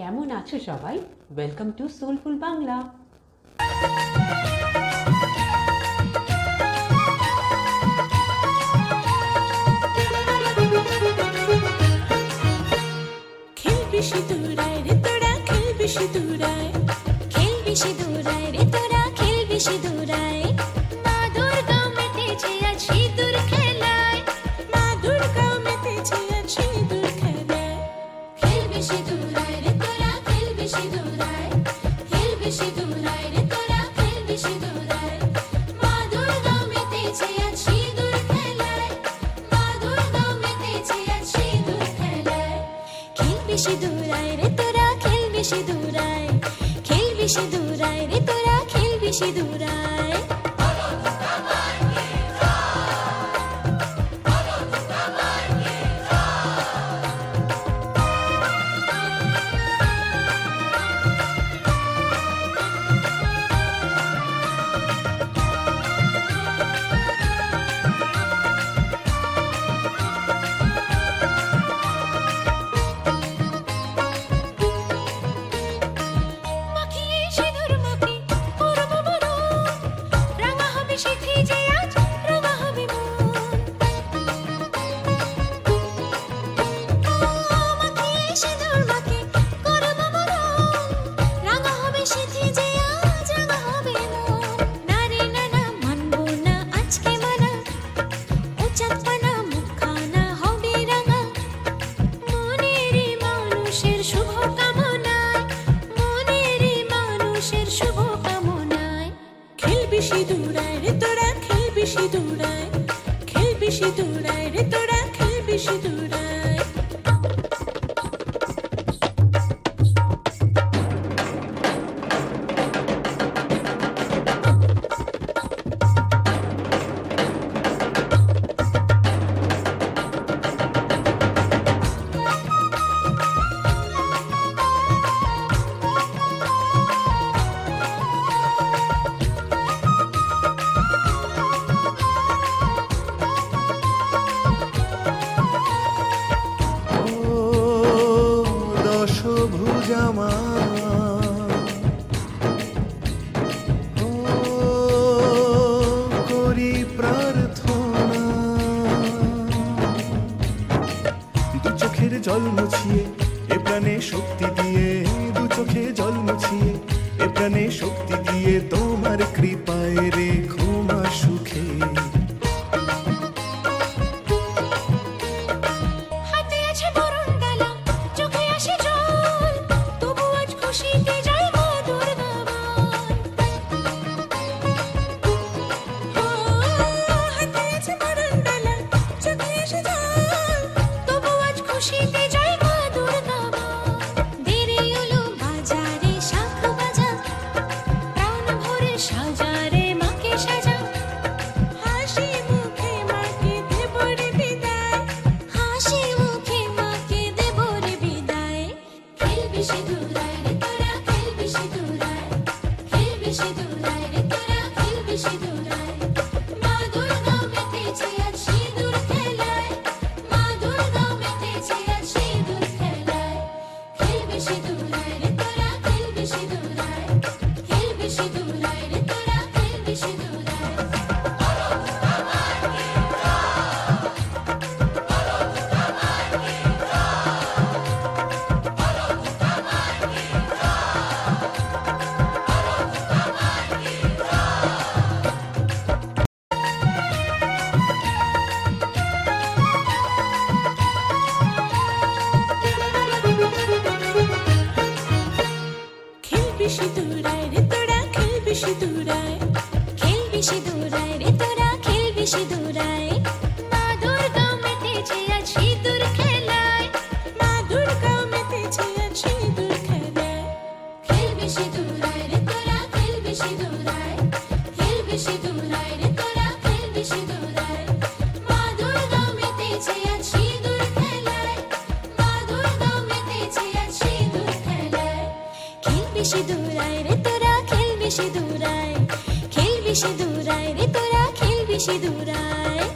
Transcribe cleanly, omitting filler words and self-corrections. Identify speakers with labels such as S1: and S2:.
S1: কেমন আছো সবাই? Welcome to soulful Bangla.
S2: খেলবি সিঁদুরায় রে তোরা, খেলবি সিঁদুরায়, খেলবি সিঁদুরায় রে তোরা, খেলবি সিঁদুরায়। মা দুর্গা মেতেছে আজ সিঁদুর খেলায়, মা দুর্গা মেতেছে আজ সিঁদুর খেলায়। খেলবি সিঁদুরায় রে তোরা, খেলবি সিঁদুরায়, খেলবি সিঁদুরায় রে তোরা, খেলবি সিঁদুরায়। মা দুর্গা মেতেছে আজ সিঁদুর খেলায়, মা দুর্গা মেতেছে আজ সিঁদুর খেলায়। খেলবি সিঁদুরায় রে তোরা, খেলবি সিঁদুরায়, খেলবি সিঁদুরায় রে তোরা, খেলবি সিঁদুরায়। মাখিয়ে সিঁদুর মাখি করব বরণ, রাঙা হবে সিঁথি যে আজ, রাঙা হবে মন। মাখিয়ে সিঁদুর মাখি করব বরণ, রাঙা হবে সিঁথি যে আজ, রাঙা হবে মন। না রে না না, মানবো না আজকে মানা, ও চাঁদপানা মুখখানা হবে রাঙা। মনেরই মানুষের শুভ কামনায়, মনেরই মানুষের শুভ কামনায়। খেলবি সিঁদুরায় রে তোরা, খেলবি সিঁদুরায়, খেলবি সিঁদুরায় রে তোরা, খেলবি সিঁদুরায়।
S3: ও দশভুজা মা, ও করি প্রার্থনা, দু চোখের জল মুছিয়ে এ প্রাণে শক্তি দিয়ে, দু চোখে জল মুছিয়ে এ প্রাণে শক্তি দিয়ে, তোমার কৃপায় রেখো মা সুখে।
S2: হাতে আছে বরণ ডালা, চোখে আসে জল, তবু আজ খুশিতে যাই মা দুর্গা বল। হাতে আছে বরণ ডালা, চোখে আসে জল, তবু আজ খুশিতে যাই মা দুর্গা বল। দেরি হলো বাজারে শাখ বাজা, প্রাণ ভরে সাজা রে মাকে সাজা। হাসি মুখে মাকে দেব রে বিদায়, হাসি মুখে মাকে দেব রে বিদায়। খেলবি সিঁদুরায় রে তোরা, খেলবি সিঁদুরায়, খেলবি সিঁদুরায় রে তোরা, খেলবি সিঁদুরায়। মা দুর্গা মেতেছে আজ সিঁদুর খেলায়, মা দুর্গা মেতেছে আজ সিঁদুর খেলায়। খেলবি সিঁদুরায় রে তোরা, খেলবি সিঁদুরায়, খেলবি সিঁদুরায় রে তোরা, খেলবি সিঁদুরায়। খেলবি সিঁদুরায় রে তোরা, খেলবি সিঁদুরায়, খেলবি সিঁদুরায় রে তোরা, খেলবি সিঁদুরায়। মা দুর্গা মেতেছে আজ সিঁদুর খেলায়, মা দুর্গা মেতেছে আজ সিঁদুর খেলায়। খেলবি সিঁদুরায় রে তোরা, খেলবি সিঁদুরায়, খেলবি সিঁদুরায় রে তোরা, খেলবি সিঁদুরায়। মা দুর্গা মেতেছে আজ সিঁদুর খেলায়, মা দুর্গা মেতেছে আজ সিঁদুর খেলায়। খেলবি সিঁদুরায় রে তোরা, খেলবি সিঁদুরায়, খেলবি সিঁদুরায় রে তোরা, খেলবি সিঁদুরায়।